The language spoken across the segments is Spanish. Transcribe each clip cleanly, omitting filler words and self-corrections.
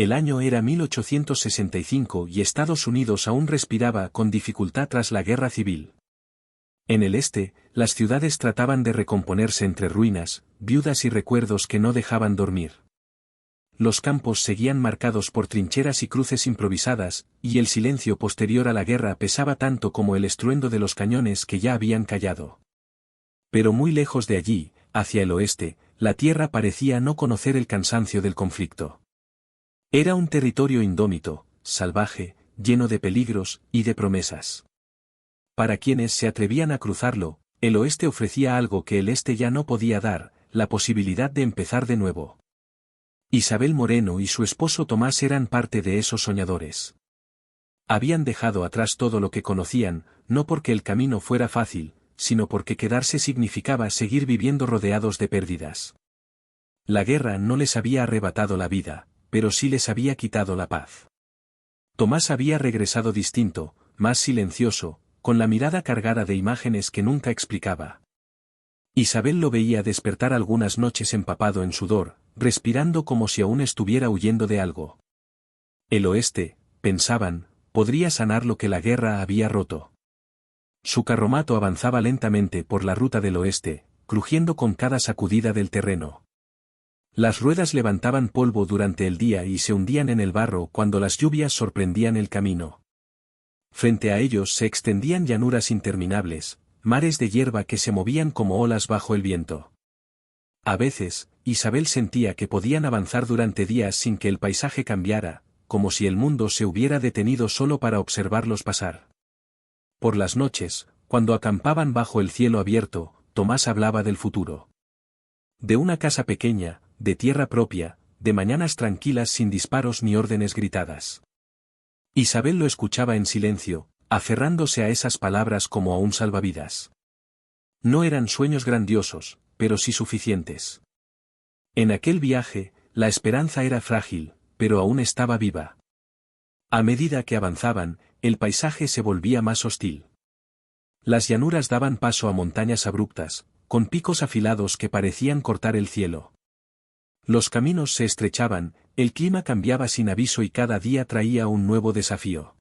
El año era 1865 y Estados Unidos aún respiraba con dificultad tras la guerra civil. En el este, las ciudades trataban de recomponerse entre ruinas, viudas y recuerdos que no dejaban dormir. Los campos seguían marcados por trincheras y cruces improvisadas, y el silencio posterior a la guerra pesaba tanto como el estruendo de los cañones que ya habían callado. Pero muy lejos de allí, hacia el oeste, la tierra parecía no conocer el cansancio del conflicto. Era un territorio indómito, salvaje, lleno de peligros y de promesas. Para quienes se atrevían a cruzarlo, el oeste ofrecía algo que el este ya no podía dar, la posibilidad de empezar de nuevo. Isabel Moreno y su esposo Tomás eran parte de esos soñadores. Habían dejado atrás todo lo que conocían, no porque el camino fuera fácil, sino porque quedarse significaba seguir viviendo rodeados de pérdidas. La guerra no les había arrebatado la vida, pero sí les había quitado la paz. Tomás había regresado distinto, más silencioso, con la mirada cargada de imágenes que nunca explicaba. Isabel lo veía despertar algunas noches empapado en sudor, respirando como si aún estuviera huyendo de algo. El oeste, pensaban, podría sanar lo que la guerra había roto. Su carromato avanzaba lentamente por la ruta del oeste, crujiendo con cada sacudida del terreno. Las ruedas levantaban polvo durante el día y se hundían en el barro cuando las lluvias sorprendían el camino. Frente a ellos se extendían llanuras interminables, mares de hierba que se movían como olas bajo el viento. A veces, Isabel sentía que podían avanzar durante días sin que el paisaje cambiara, como si el mundo se hubiera detenido solo para observarlos pasar. Por las noches, cuando acampaban bajo el cielo abierto, Tomás hablaba del futuro. De una casa pequeña, de tierra propia, de mañanas tranquilas sin disparos ni órdenes gritadas. Isabel lo escuchaba en silencio, aferrándose a esas palabras como a un salvavidas. No eran sueños grandiosos, pero sí suficientes. En aquel viaje, la esperanza era frágil, pero aún estaba viva. A medida que avanzaban, el paisaje se volvía más hostil. Las llanuras daban paso a montañas abruptas, con picos afilados que parecían cortar el cielo. Los caminos se estrechaban, el clima cambiaba sin aviso y cada día traía un nuevo desafío.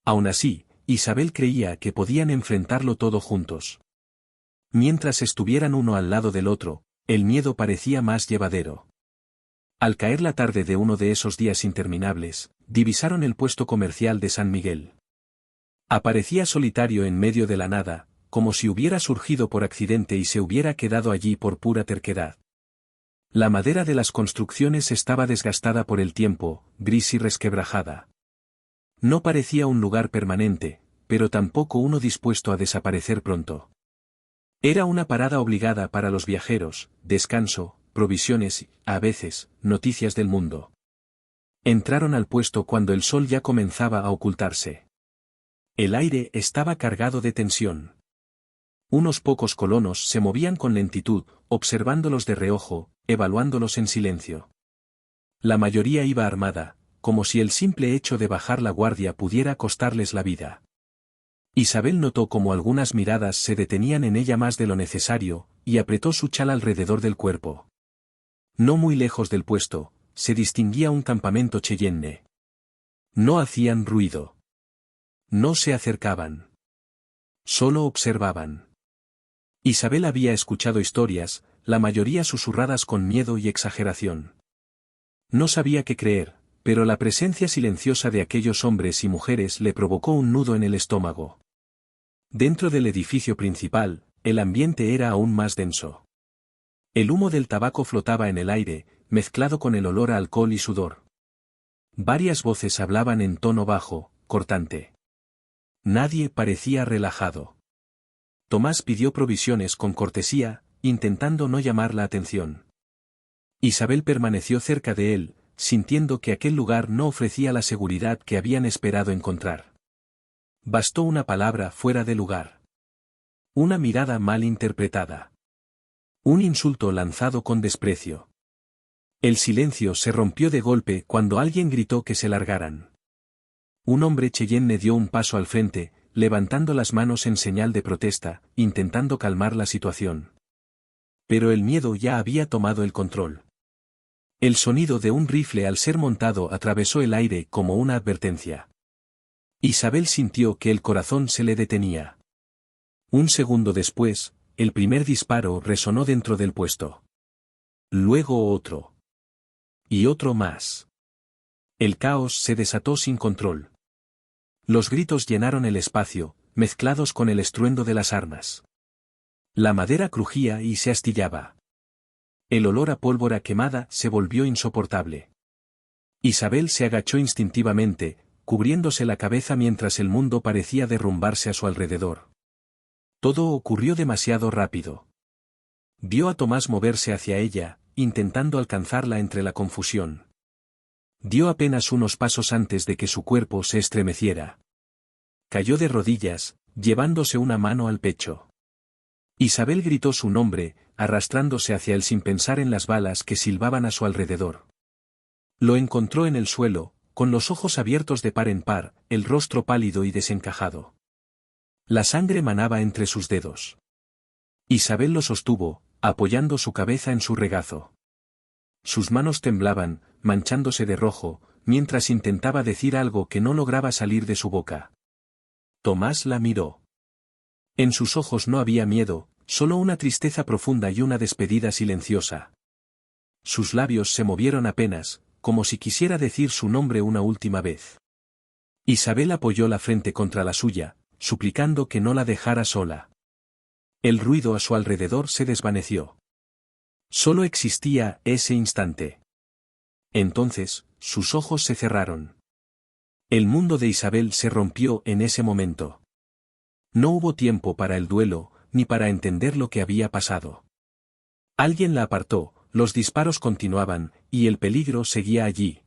Aún así, Isabel creía que podían enfrentarlo todo juntos. Mientras estuvieran uno al lado del otro, el miedo parecía más llevadero. Al caer la tarde de uno de esos días interminables, divisaron el puesto comercial de San Miguel. Aparecía solitario en medio de la nada, como si hubiera surgido por accidente y se hubiera quedado allí por pura terquedad. La madera de las construcciones estaba desgastada por el tiempo, gris y resquebrajada. No parecía un lugar permanente, pero tampoco uno dispuesto a desaparecer pronto. Era una parada obligada para los viajeros, descanso, provisiones y, a veces, noticias del mundo. Entraron al puesto cuando el sol ya comenzaba a ocultarse. El aire estaba cargado de tensión. Unos pocos colonos se movían con lentitud, observándolos de reojo, evaluándolos en silencio. La mayoría iba armada, como si el simple hecho de bajar la guardia pudiera costarles la vida. Isabel notó cómo algunas miradas se detenían en ella más de lo necesario, y apretó su chal alrededor del cuerpo. No muy lejos del puesto, se distinguía un campamento cheyenne. No hacían ruido. No se acercaban. Solo observaban. Isabel había escuchado historias, la mayoría susurradas con miedo y exageración. No sabía qué creer, pero la presencia silenciosa de aquellos hombres y mujeres le provocó un nudo en el estómago. Dentro del edificio principal, el ambiente era aún más denso. El humo del tabaco flotaba en el aire, mezclado con el olor a alcohol y sudor. Varias voces hablaban en tono bajo, cortante. Nadie parecía relajado. Tomás pidió provisiones con cortesía, intentando no llamar la atención. Isabel permaneció cerca de él, sintiendo que aquel lugar no ofrecía la seguridad que habían esperado encontrar. Bastó una palabra fuera de lugar. Una mirada mal interpretada. Un insulto lanzado con desprecio. El silencio se rompió de golpe cuando alguien gritó que se largaran. Un hombre cheyenne dio un paso al frente, levantando las manos en señal de protesta, intentando calmar la situación. Pero el miedo ya había tomado el control. El sonido de un rifle al ser montado atravesó el aire como una advertencia. Isabel sintió que el corazón se le detenía. Un segundo después, el primer disparo resonó dentro del puesto. Luego otro. Y otro más. El caos se desató sin control. Los gritos llenaron el espacio, mezclados con el estruendo de las armas. La madera crujía y se astillaba. El olor a pólvora quemada se volvió insoportable. Isabel se agachó instintivamente, cubriéndose la cabeza mientras el mundo parecía derrumbarse a su alrededor. Todo ocurrió demasiado rápido. Vio a Tomás moverse hacia ella, intentando alcanzarla entre la confusión. Dio apenas unos pasos antes de que su cuerpo se estremeciera. Cayó de rodillas, llevándose una mano al pecho. Isabel gritó su nombre, arrastrándose hacia él sin pensar en las balas que silbaban a su alrededor. Lo encontró en el suelo, con los ojos abiertos de par en par, el rostro pálido y desencajado. La sangre manaba entre sus dedos. Isabel lo sostuvo, apoyando su cabeza en su regazo. Sus manos temblaban, manchándose de rojo, mientras intentaba decir algo que no lograba salir de su boca. Tomás la miró. En sus ojos no había miedo, solo una tristeza profunda y una despedida silenciosa. Sus labios se movieron apenas, como si quisiera decir su nombre una última vez. Isabel apoyó la frente contra la suya, suplicando que no la dejara sola. El ruido a su alrededor se desvaneció. Solo existía ese instante. Entonces, sus ojos se cerraron. El mundo de Isabel se rompió en ese momento. No hubo tiempo para el duelo, ni para entender lo que había pasado. Alguien la apartó, los disparos continuaban, y el peligro seguía allí.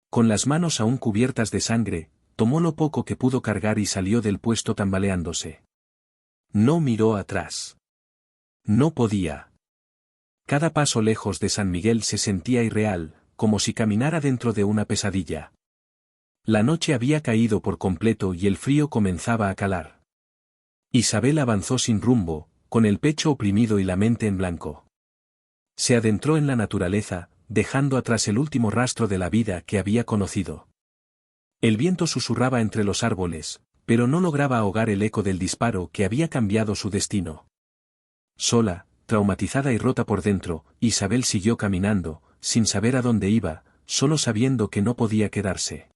Con las manos aún cubiertas de sangre, tomó lo poco que pudo cargar y salió del puesto tambaleándose. No miró atrás. No podía. Cada paso lejos de San Miguel se sentía irreal, como si caminara dentro de una pesadilla. La noche había caído por completo y el frío comenzaba a calar. Isabel avanzó sin rumbo, con el pecho oprimido y la mente en blanco. Se adentró en la naturaleza, dejando atrás el último rastro de la vida que había conocido. El viento susurraba entre los árboles, pero no lograba ahogar el eco del disparo que había cambiado su destino. Sola, traumatizada y rota por dentro, Isabel siguió caminando, sin saber a dónde iba, solo sabiendo que no podía quedarse.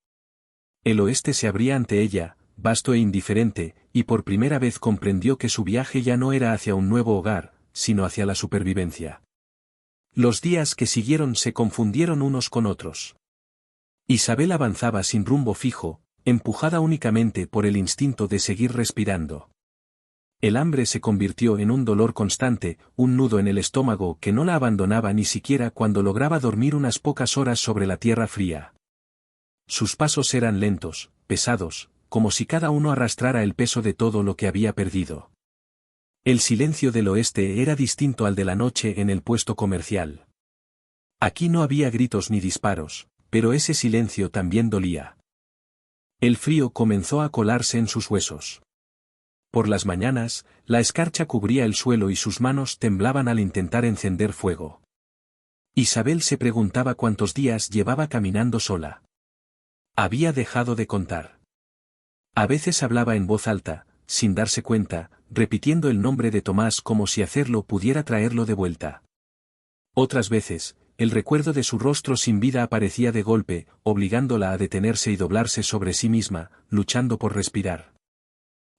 El oeste se abría ante ella, vasto e indiferente, y por primera vez comprendió que su viaje ya no era hacia un nuevo hogar, sino hacia la supervivencia. Los días que siguieron se confundieron unos con otros. Isabel avanzaba sin rumbo fijo, empujada únicamente por el instinto de seguir respirando. El hambre se convirtió en un dolor constante, un nudo en el estómago que no la abandonaba ni siquiera cuando lograba dormir unas pocas horas sobre la tierra fría. Sus pasos eran lentos, pesados, como si cada uno arrastrara el peso de todo lo que había perdido. El silencio del oeste era distinto al de la noche en el puesto comercial. Aquí no había gritos ni disparos, pero ese silencio también dolía. El frío comenzó a colarse en sus huesos. Por las mañanas, la escarcha cubría el suelo y sus manos temblaban al intentar encender fuego. Isabel se preguntaba cuántos días llevaba caminando sola. Había dejado de contar. A veces hablaba en voz alta, sin darse cuenta, repitiendo el nombre de Tomás como si hacerlo pudiera traerlo de vuelta. Otras veces, el recuerdo de su rostro sin vida aparecía de golpe, obligándola a detenerse y doblarse sobre sí misma, luchando por respirar.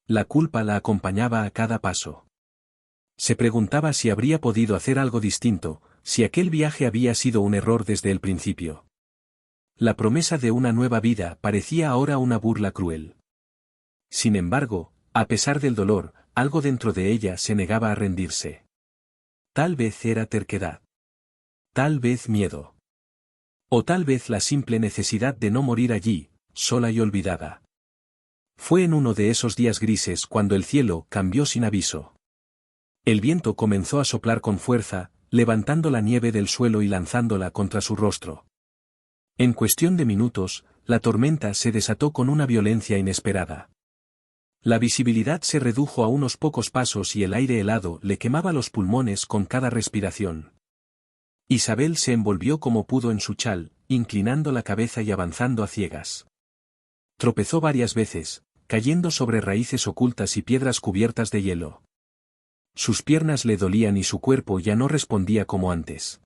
La culpa la acompañaba a cada paso. Se preguntaba si habría podido hacer algo distinto, si aquel viaje había sido un error desde el principio. La promesa de una nueva vida parecía ahora una burla cruel. Sin embargo, a pesar del dolor, algo dentro de ella se negaba a rendirse. Tal vez era terquedad. Tal vez miedo. O tal vez la simple necesidad de no morir allí, sola y olvidada. Fue en uno de esos días grises cuando el cielo cambió sin aviso. El viento comenzó a soplar con fuerza, levantando la nieve del suelo y lanzándola contra su rostro. En cuestión de minutos, la tormenta se desató con una violencia inesperada. La visibilidad se redujo a unos pocos pasos y el aire helado le quemaba los pulmones con cada respiración. Isabel se envolvió como pudo en su chal, inclinando la cabeza y avanzando a ciegas. Tropezó varias veces, cayendo sobre raíces ocultas y piedras cubiertas de hielo. Sus piernas le dolían y su cuerpo ya no respondía como antes.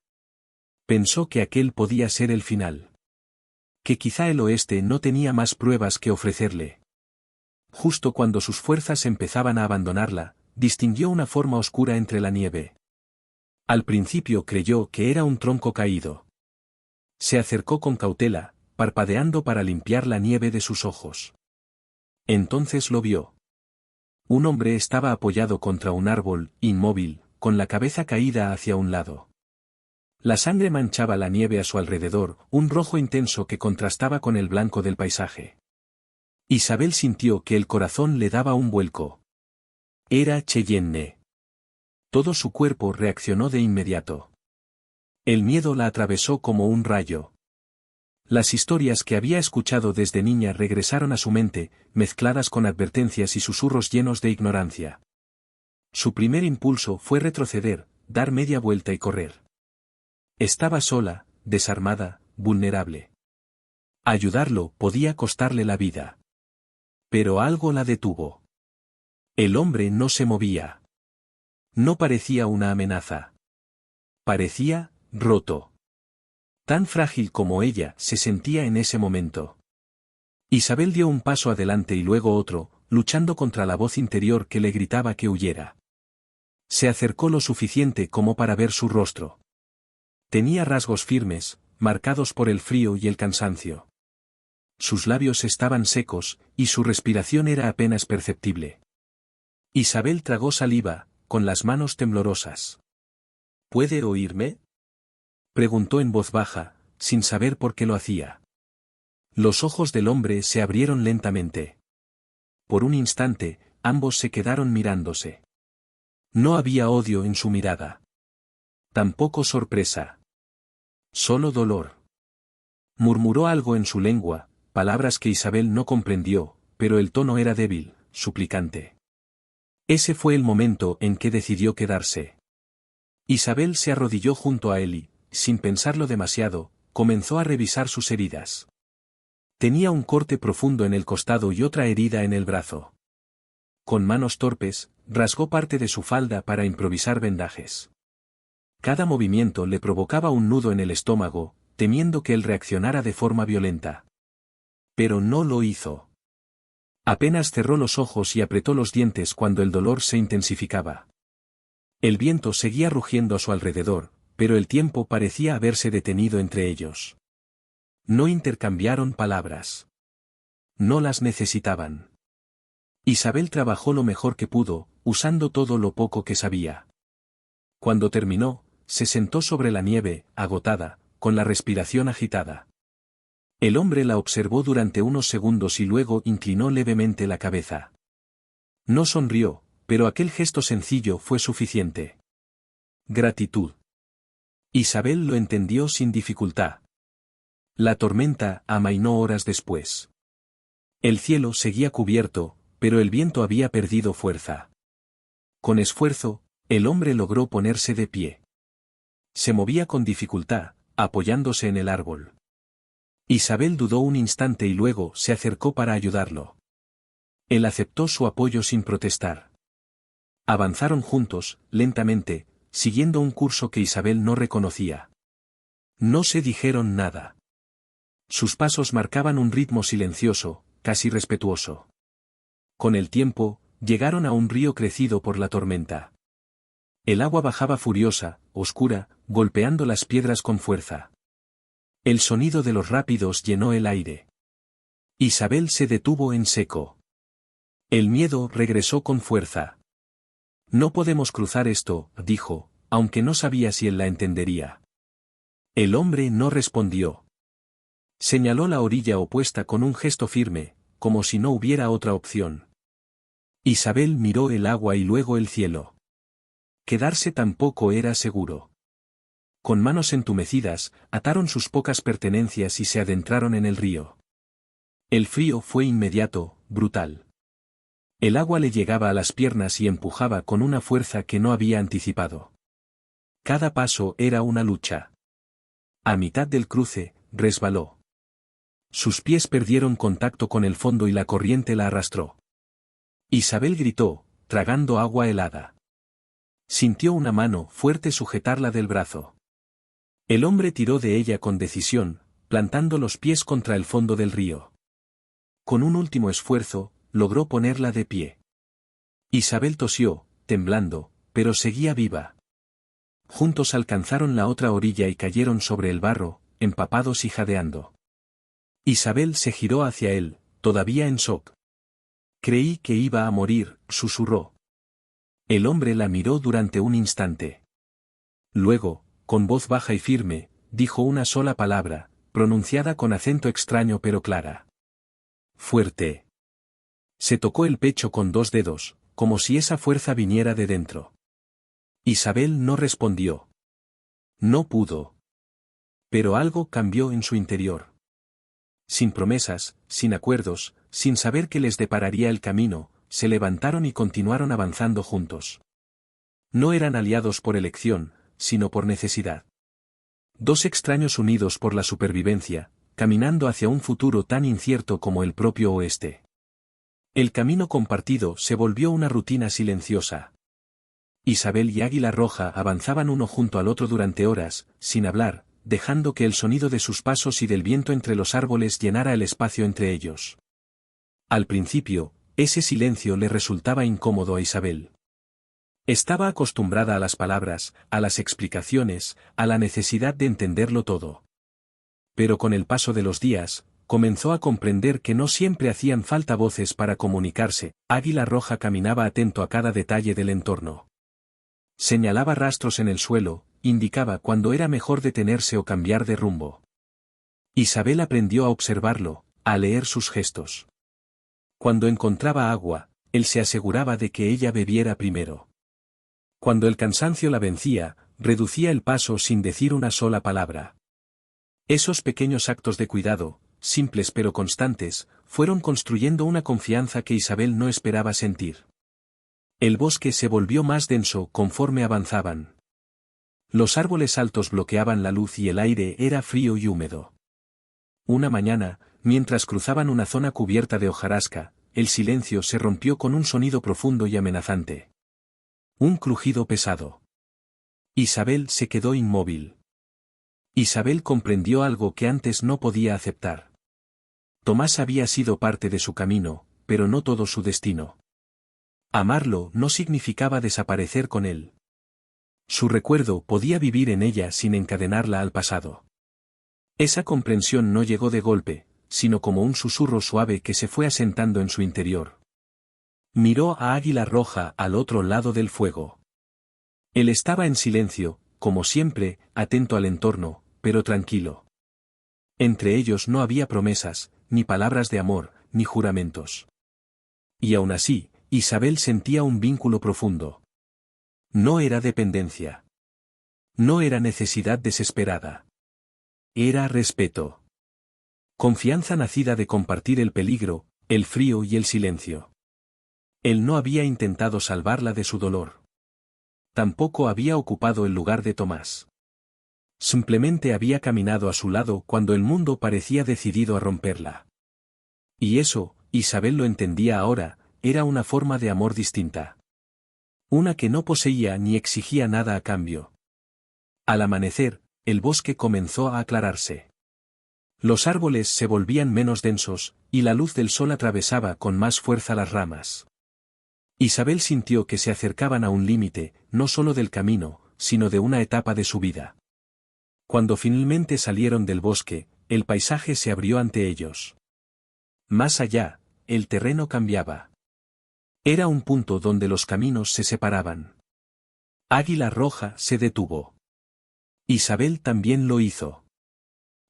Pensó que aquel podía ser el final. Que quizá el oeste no tenía más pruebas que ofrecerle. Justo cuando sus fuerzas empezaban a abandonarla, distinguió una forma oscura entre la nieve. Al principio creyó que era un tronco caído. Se acercó con cautela, parpadeando para limpiar la nieve de sus ojos. Entonces lo vio. Un hombre estaba apoyado contra un árbol, inmóvil, con la cabeza caída hacia un lado. La sangre manchaba la nieve a su alrededor, un rojo intenso que contrastaba con el blanco del paisaje. Isabel sintió que el corazón le daba un vuelco. Era Cheyenne. Todo su cuerpo reaccionó de inmediato. El miedo la atravesó como un rayo. Las historias que había escuchado desde niña regresaron a su mente, mezcladas con advertencias y susurros llenos de ignorancia. Su primer impulso fue retroceder, dar media vuelta y correr. Estaba sola, desarmada, vulnerable. Ayudarlo podía costarle la vida. Pero algo la detuvo. El hombre no se movía. No parecía una amenaza. Parecía roto. Tan frágil como ella se sentía en ese momento. Isabel dio un paso adelante y luego otro, luchando contra la voz interior que le gritaba que huyera. Se acercó lo suficiente como para ver su rostro. Tenía rasgos firmes, marcados por el frío y el cansancio. Sus labios estaban secos, y su respiración era apenas perceptible. Isabel tragó saliva, con las manos temblorosas. ¿Puede oírme?, preguntó en voz baja, sin saber por qué lo hacía. Los ojos del hombre se abrieron lentamente. Por un instante, ambos se quedaron mirándose. No había odio en su mirada. Tampoco sorpresa. Solo dolor. Murmuró algo en su lengua, palabras que Isabel no comprendió, pero el tono era débil, suplicante. Ese fue el momento en que decidió quedarse. Isabel se arrodilló junto a él y, sin pensarlo demasiado, comenzó a revisar sus heridas. Tenía un corte profundo en el costado y otra herida en el brazo. Con manos torpes, rasgó parte de su falda para improvisar vendajes. Cada movimiento le provocaba un nudo en el estómago, temiendo que él reaccionara de forma violenta. Pero no lo hizo. Apenas cerró los ojos y apretó los dientes cuando el dolor se intensificaba. El viento seguía rugiendo a su alrededor, pero el tiempo parecía haberse detenido entre ellos. No intercambiaron palabras. No las necesitaban. Isabel trabajó lo mejor que pudo, usando todo lo poco que sabía. Cuando terminó, se sentó sobre la nieve, agotada, con la respiración agitada. El hombre la observó durante unos segundos y luego inclinó levemente la cabeza. No sonrió, pero aquel gesto sencillo fue suficiente. Gratitud. Isabel lo entendió sin dificultad. La tormenta amainó horas después. El cielo seguía cubierto, pero el viento había perdido fuerza. Con esfuerzo, el hombre logró ponerse de pie. Se movía con dificultad, apoyándose en el árbol. Isabel dudó un instante y luego se acercó para ayudarlo. Él aceptó su apoyo sin protestar. Avanzaron juntos, lentamente, siguiendo un curso que Isabel no reconocía. No se dijeron nada. Sus pasos marcaban un ritmo silencioso, casi respetuoso. Con el tiempo, llegaron a un río crecido por la tormenta. El agua bajaba furiosa, oscura, golpeando las piedras con fuerza. El sonido de los rápidos llenó el aire. Isabel se detuvo en seco. El miedo regresó con fuerza. No podemos cruzar esto, dijo, aunque no sabía si él la entendería. El hombre no respondió. Señaló la orilla opuesta con un gesto firme, como si no hubiera otra opción. Isabel miró el agua y luego el cielo. Quedarse tampoco era seguro. Con manos entumecidas, ataron sus pocas pertenencias y se adentraron en el río. El frío fue inmediato, brutal. El agua le llegaba a las piernas y empujaba con una fuerza que no había anticipado. Cada paso era una lucha. A mitad del cruce, resbaló. Sus pies perdieron contacto con el fondo y la corriente la arrastró. Isabel gritó, tragando agua helada. Sintió una mano fuerte sujetarla del brazo. El hombre tiró de ella con decisión, plantando los pies contra el fondo del río. Con un último esfuerzo, logró ponerla de pie. Isabel tosió, temblando, pero seguía viva. Juntos alcanzaron la otra orilla y cayeron sobre el barro, empapados y jadeando. Isabel se giró hacia él, todavía en shock. Creí que iba a morir, susurró. El hombre la miró durante un instante. Luego, con voz baja y firme, dijo una sola palabra, pronunciada con acento extraño pero clara. Fuerte. Se tocó el pecho con dos dedos, como si esa fuerza viniera de dentro. Isabel no respondió. No pudo. Pero algo cambió en su interior. Sin promesas, sin acuerdos, sin saber qué les depararía el camino, se levantaron y continuaron avanzando juntos. No eran aliados por elección, sino por necesidad. Dos extraños unidos por la supervivencia, caminando hacia un futuro tan incierto como el propio oeste. El camino compartido se volvió una rutina silenciosa. Isabel y Águila Roja avanzaban uno junto al otro durante horas, sin hablar, dejando que el sonido de sus pasos y del viento entre los árboles llenara el espacio entre ellos. Al principio, ese silencio le resultaba incómodo a Isabel. Estaba acostumbrada a las palabras, a las explicaciones, a la necesidad de entenderlo todo. Pero con el paso de los días, comenzó a comprender que no siempre hacían falta voces para comunicarse. Águila Roja caminaba atento a cada detalle del entorno. Señalaba rastros en el suelo, indicaba cuando era mejor detenerse o cambiar de rumbo. Isabel aprendió a observarlo, a leer sus gestos. Cuando encontraba agua, él se aseguraba de que ella bebiera primero. Cuando el cansancio la vencía, reducía el paso sin decir una sola palabra. Esos pequeños actos de cuidado, simples pero constantes, fueron construyendo una confianza que Isabel no esperaba sentir. El bosque se volvió más denso conforme avanzaban. Los árboles altos bloqueaban la luz y el aire era frío y húmedo. Una mañana, mientras cruzaban una zona cubierta de hojarasca, el silencio se rompió con un sonido profundo y amenazante. Un crujido pesado. Isabel se quedó inmóvil. Isabel comprendió algo que antes no podía aceptar. Tomás había sido parte de su camino, pero no todo su destino. Amarlo no significaba desaparecer con él. Su recuerdo podía vivir en ella sin encadenarla al pasado. Esa comprensión no llegó de golpe, sino como un susurro suave que se fue asentando en su interior. Miró a Águila Roja al otro lado del fuego. Él estaba en silencio, como siempre, atento al entorno, pero tranquilo. Entre ellos no había promesas, ni palabras de amor, ni juramentos. Y aún así, Isabel sentía un vínculo profundo. No era dependencia. No era necesidad desesperada. Era respeto. Confianza nacida de compartir el peligro, el frío y el silencio. Él no había intentado salvarla de su dolor. Tampoco había ocupado el lugar de Tomás. Simplemente había caminado a su lado cuando el mundo parecía decidido a romperla. Y eso, Isabel lo entendía ahora, era una forma de amor distinta. Una que no poseía ni exigía nada a cambio. Al amanecer, el bosque comenzó a aclararse. Los árboles se volvían menos densos, y la luz del sol atravesaba con más fuerza las ramas. Isabel sintió que se acercaban a un límite, no solo del camino, sino de una etapa de su vida. Cuando finalmente salieron del bosque, el paisaje se abrió ante ellos. Más allá, el terreno cambiaba. Era un punto donde los caminos se separaban. Águila Roja se detuvo. Isabel también lo hizo.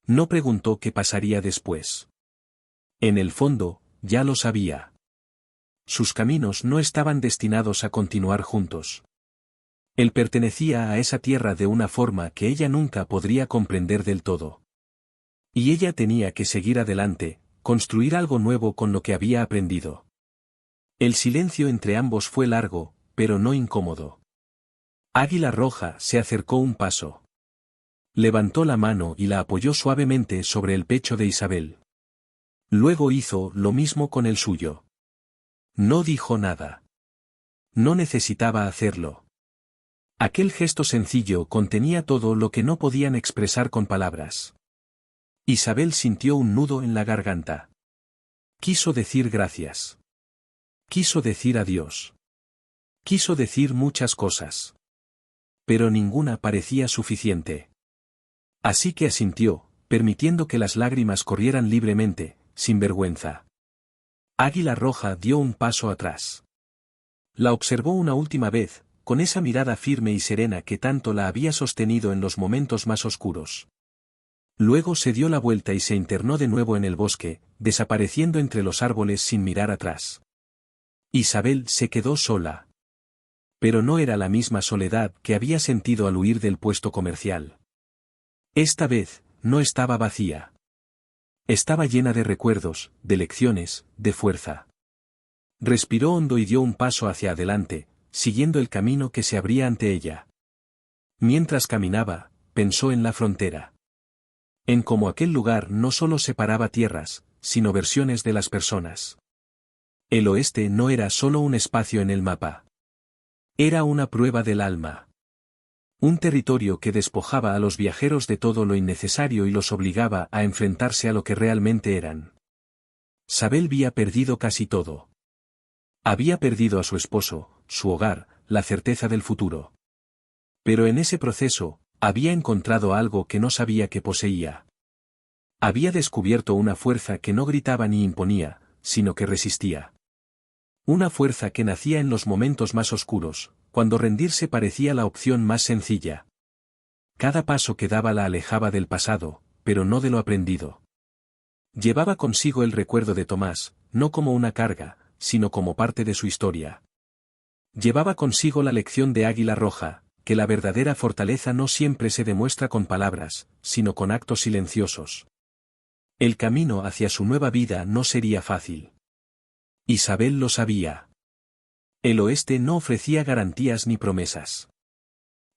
No preguntó qué pasaría después. En el fondo, ya lo sabía. Sus caminos no estaban destinados a continuar juntos. Él pertenecía a esa tierra de una forma que ella nunca podría comprender del todo. Y ella tenía que seguir adelante, construir algo nuevo con lo que había aprendido. El silencio entre ambos fue largo, pero no incómodo. Águila Roja se acercó un paso. Levantó la mano y la apoyó suavemente sobre el pecho de Isabel. Luego hizo lo mismo con el suyo. No dijo nada. No necesitaba hacerlo. Aquel gesto sencillo contenía todo lo que no podían expresar con palabras. Isabel sintió un nudo en la garganta. Quiso decir gracias. Quiso decir adiós. Quiso decir muchas cosas. Pero ninguna parecía suficiente. Así que asintió, permitiendo que las lágrimas corrieran libremente, sin vergüenza. Águila Roja dio un paso atrás. La observó una última vez, con esa mirada firme y serena que tanto la había sostenido en los momentos más oscuros. Luego se dio la vuelta y se internó de nuevo en el bosque, desapareciendo entre los árboles sin mirar atrás. Isabel se quedó sola. Pero no era la misma soledad que había sentido al huir del puesto comercial. Esta vez, no estaba vacía. Estaba llena de recuerdos, de lecciones, de fuerza. Respiró hondo y dio un paso hacia adelante, siguiendo el camino que se abría ante ella. Mientras caminaba, pensó en la frontera. En cómo aquel lugar no solo separaba tierras, sino versiones de las personas. El oeste no era solo un espacio en el mapa. Era una prueba del alma. Un territorio que despojaba a los viajeros de todo lo innecesario y los obligaba a enfrentarse a lo que realmente eran. Sabel había perdido casi todo. Había perdido a su esposo, su hogar, la certeza del futuro. Pero en ese proceso, había encontrado algo que no sabía que poseía. Había descubierto una fuerza que no gritaba ni imponía, sino que resistía. Una fuerza que nacía en los momentos más oscuros, cuando rendirse parecía la opción más sencilla. Cada paso que daba la alejaba del pasado, pero no de lo aprendido. Llevaba consigo el recuerdo de Tomás, no como una carga, sino como parte de su historia. Llevaba consigo la lección de Águila Roja, que la verdadera fortaleza no siempre se demuestra con palabras, sino con actos silenciosos. El camino hacia su nueva vida no sería fácil. Isabel lo sabía. El oeste no ofrecía garantías ni promesas.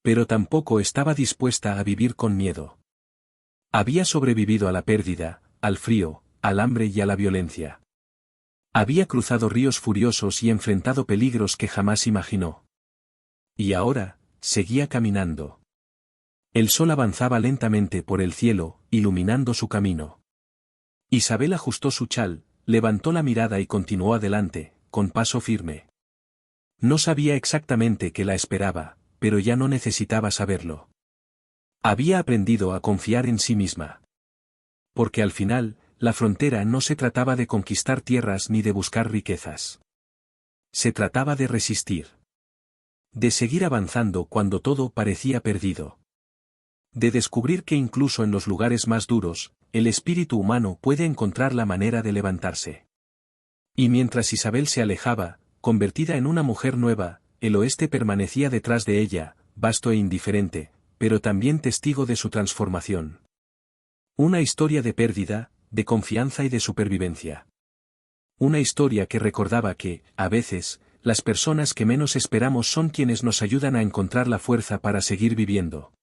Pero tampoco estaba dispuesta a vivir con miedo. Había sobrevivido a la pérdida, al frío, al hambre y a la violencia. Había cruzado ríos furiosos y enfrentado peligros que jamás imaginó. Y ahora, seguía caminando. El sol avanzaba lentamente por el cielo, iluminando su camino. Isabel ajustó su chal, levantó la mirada y continuó adelante, con paso firme. No sabía exactamente qué la esperaba, pero ya no necesitaba saberlo. Había aprendido a confiar en sí misma. Porque al final, la frontera no se trataba de conquistar tierras ni de buscar riquezas. Se trataba de resistir. De seguir avanzando cuando todo parecía perdido. De descubrir que incluso en los lugares más duros, el espíritu humano puede encontrar la manera de levantarse. Y mientras Isabel se alejaba, convertida en una mujer nueva, el oeste permanecía detrás de ella, vasto e indiferente, pero también testigo de su transformación. Una historia de pérdida, de confianza y de supervivencia. Una historia que recordaba que, a veces, las personas que menos esperamos son quienes nos ayudan a encontrar la fuerza para seguir viviendo.